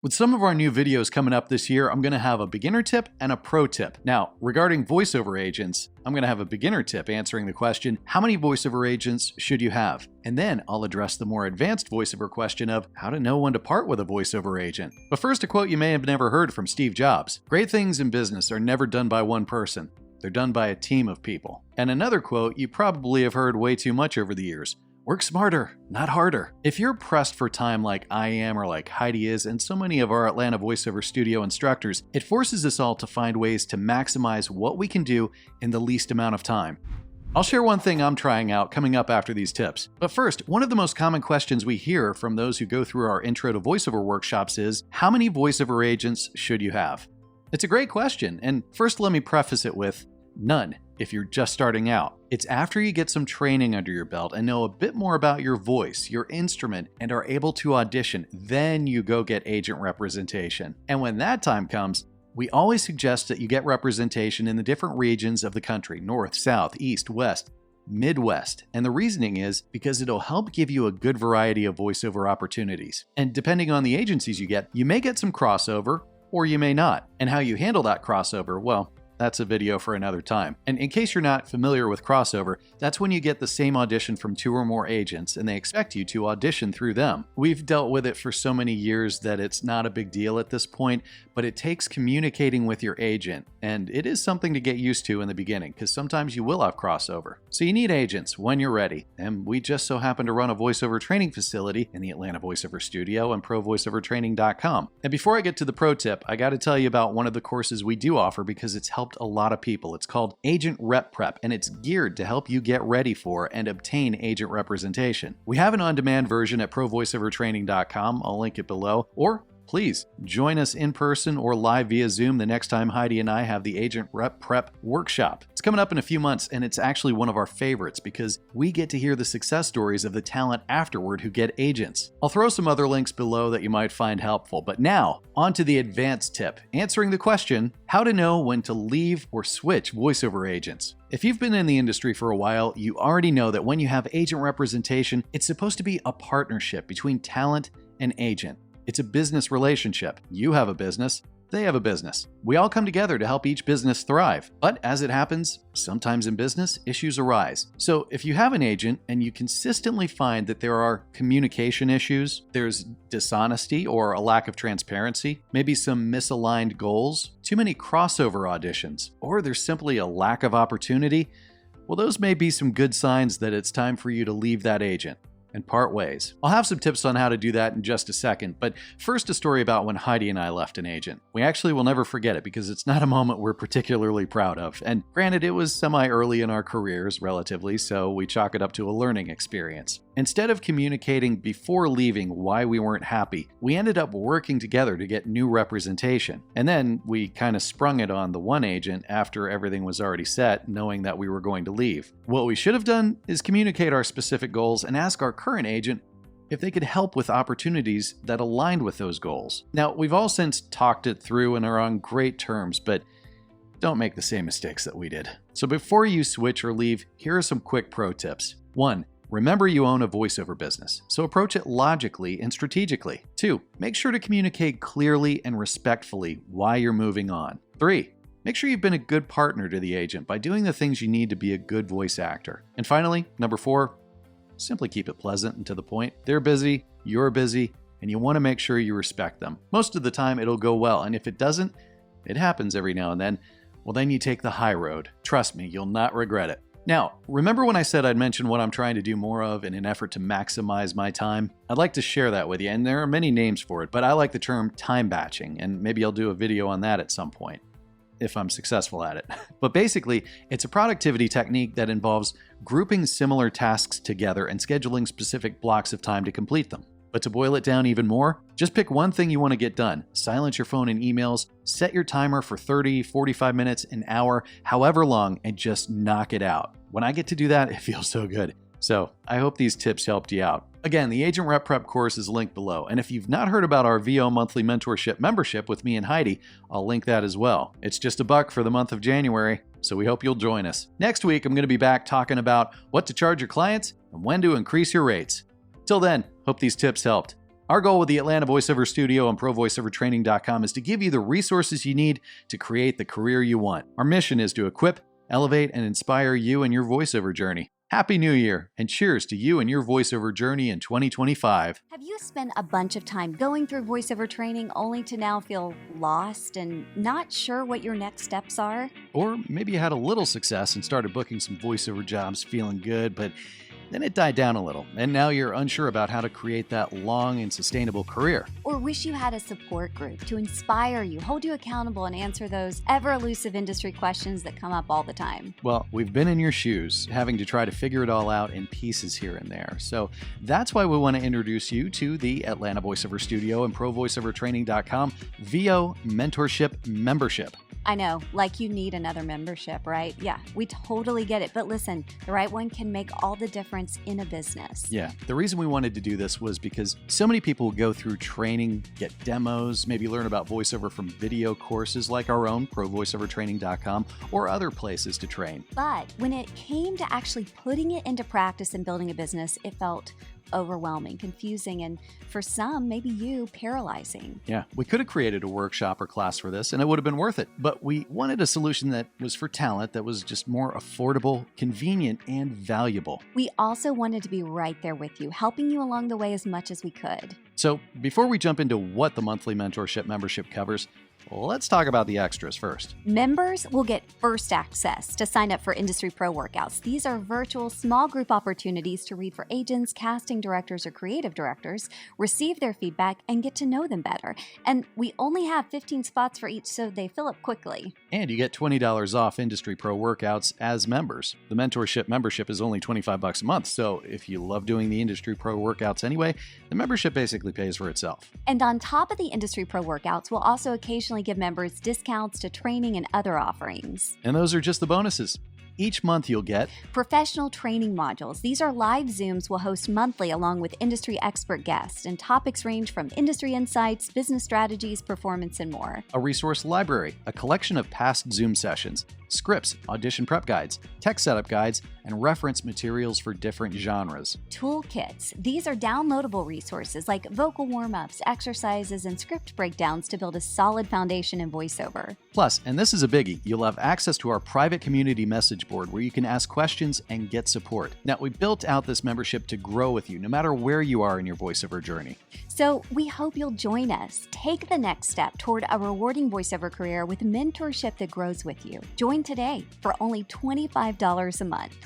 With some of our new videos coming up this year, I'm going to have a beginner tip and a pro tip. Now, regarding voiceover agents, I'm going to have a beginner tip answering the question, how many voiceover agents should you have? And then I'll address the more advanced voiceover question of how to know when to part with a voiceover agent. But first, a quote you may have never heard from Steve Jobs. Great things in business are never done by one person. They're done by a team of people. And another quote you probably have heard way too much over the years. Work smarter, not harder. If you're pressed for time like I am or like Heidi is and so many of our Atlanta voiceover studio instructors, it forces us all to find ways to maximize what we can do in the least amount of time. I'll share one thing I'm trying out coming up after these tips. But first, one of the most common questions we hear from those who go through our Intro to Voiceover workshops is, how many voiceover agents should you have? It's a great question, and first let me preface it with none. If you're just starting out. It's after you get some training under your belt and know a bit more about your voice, your instrument, and are able to audition, then you go get agent representation. And when that time comes, we always suggest that you get representation in the different regions of the country, north, south, east, west, Midwest. And the reasoning is because it'll help give you a good variety of voiceover opportunities. And depending on the agencies you get, you may get some crossover, or you may not. And how you handle that crossover, well, that's a video for another time. And in case you're not familiar with crossover, that's when you get the same audition from 2 or more agents and they expect you to audition through them. We've dealt with it for so many years that it's not a big deal at this point, but it takes communicating with your agent. And it is something to get used to in the beginning because sometimes you will have crossover. So you need agents when you're ready. And we just so happen to run a voiceover training facility in the Atlanta Voiceover Studio and provoiceovertraining.com. And before I get to the pro tip, I got to tell you about one of the courses we do offer because it's helped a lot of people. It's called Agent Rep Prep, and it's geared to help you get ready for and obtain agent representation. We have an on-demand version at provoiceovertraining.com. I'll link it below. Or please join us in person or live via Zoom the next time Heidi and I have the Agent Rep Prep workshop. It's coming up in a few months, and it's actually one of our favorites because we get to hear the success stories of the talent afterward who get agents. I'll throw some other links below that you might find helpful, but now on to the advanced tip, answering the question, how to know when to leave or switch voiceover agents. If you've been in the industry for a while, you already know that when you have agent representation, it's supposed to be a partnership between talent and agent. It's a business relationship. You have a business, they have a business. We all come together to help each business thrive. But as it happens, sometimes in business, issues arise. So if you have an agent and you consistently find that there are communication issues, there's dishonesty or a lack of transparency, maybe some misaligned goals, too many crossover auditions, or there's simply a lack of opportunity, well, those may be some good signs that it's time for you to leave that agent and part ways. I'll have some tips on how to do that in just a second, but first a story about when Heidi and I left an agent. We actually will never forget it because it's not a moment we're particularly proud of. And granted, it was semi-early in our careers, relatively, so we chalk it up to a learning experience. Instead of communicating before leaving why we weren't happy, we ended up working together to get new representation. And then we kind of sprung it on the one agent after everything was already set, knowing that we were going to leave. What we should have done is communicate our specific goals and ask our current agent if they could help with opportunities that aligned with those goals. Now, we've all since talked it through and are on great terms, but don't make the same mistakes that we did. So before you switch or leave, here are some quick pro tips. 1. Remember you own a voiceover business, so approach it logically and strategically. 2. Make sure to communicate clearly and respectfully why you're moving on. 3. Make sure you've been a good partner to the agent by doing the things you need to be a good voice actor. And finally, number 4, simply keep it pleasant and to the point. They're busy, you're busy, and you want to make sure you respect them. Most of the time, it'll go well, and if it doesn't, it happens every now and then, well, then you take the high road. Trust me, you'll not regret it. Now, remember when I said I'd mention what I'm trying to do more of in an effort to maximize my time? I'd like to share that with you, and there are many names for it, but I like the term time batching, and maybe I'll do a video on that at some point, if I'm successful at it. But basically, it's a productivity technique that involves grouping similar tasks together and scheduling specific blocks of time to complete them. But to boil it down even more, just pick one thing you want to get done. Silence your phone and emails, set your timer for 30, 45 minutes, an hour, however long, and just knock it out. When I get to do that, it feels so good. So I hope these tips helped you out. Again, the Agent Rep Prep course is linked below. And if you've not heard about our VO monthly mentorship membership with me and Heidi, I'll link that as well. It's just $1 for the month of January, so we hope you'll join us. Next week, I'm going to be back talking about what to charge your clients and when to increase your rates. Till then, hope these tips helped. Our goal with the Atlanta Voiceover Studio and ProVoiceOverTraining.com is to give you the resources you need to create the career you want. Our mission is to equip, elevate, and inspire you in your voiceover journey. Happy New Year, and cheers to you and your voiceover journey in 2025. Have you spent a bunch of time going through voiceover training only to now feel lost and not sure what your next steps are? Or maybe you had a little success and started booking some voiceover jobs feeling good, but then it died down a little, and now you're unsure about how to create that long and sustainable career. Or wish you had a support group to inspire you, hold you accountable, and answer those ever-elusive industry questions that come up all the time. Well, we've been in your shoes, having to try to figure it all out in pieces here and there. So that's why we want to introduce you to the Atlanta Voiceover Studio and ProVoiceOverTraining.com VO Mentorship Membership. I know, like you need another membership, right? Yeah, we totally get it. But listen, the right one can make all the difference in a business. Yeah, the reason we wanted to do this was because so many people go through training, get demos, maybe learn about voiceover from video courses like our own, ProVoiceOverTraining.com, or other places to train. But when it came to actually putting it into practice and building a business, it felt overwhelming, confusing, and for some, maybe you, paralyzing. Yeah, we could have created a workshop or class for this and it would have been worth it, but we wanted a solution that was for talent, that was just more affordable, convenient, and valuable. We also wanted to be right there with you, helping you along the way as much as we could. So before we jump into what the monthly mentorship membership covers, let's talk about the extras first. Members will get first access to sign up for Industry Pro workouts. These are virtual small group opportunities to read for agents, casting directors, or creative directors, receive their feedback, and get to know them better. And we only have 15 spots for each, so they fill up quickly. And you get $20 off Industry Pro workouts as members. The mentorship membership is only $25 a month, so if you love doing the Industry Pro workouts anyway, the membership basically pays for itself. And on top of the Industry Pro workouts, we'll also occasionally give members discounts to training and other offerings. And those are just the bonuses. Each month you'll get professional training modules. These are live Zooms we'll host monthly along with industry expert guests, and topics range from industry insights, business strategies, performance, and more. A resource library, a collection of past Zoom sessions, scripts, audition prep guides, tech setup guides, and reference materials for different genres. Toolkits. These are downloadable resources like vocal warm-ups, exercises, and script breakdowns to build a solid foundation in voiceover. Plus, and this is a biggie, you'll have access to our private community message board where you can ask questions and get support. Now, we built out this membership to grow with you no matter where you are in your voiceover journey. So we hope you'll join us. Take the next step toward a rewarding voiceover career with mentorship that grows with you. Join today for only $25 a month.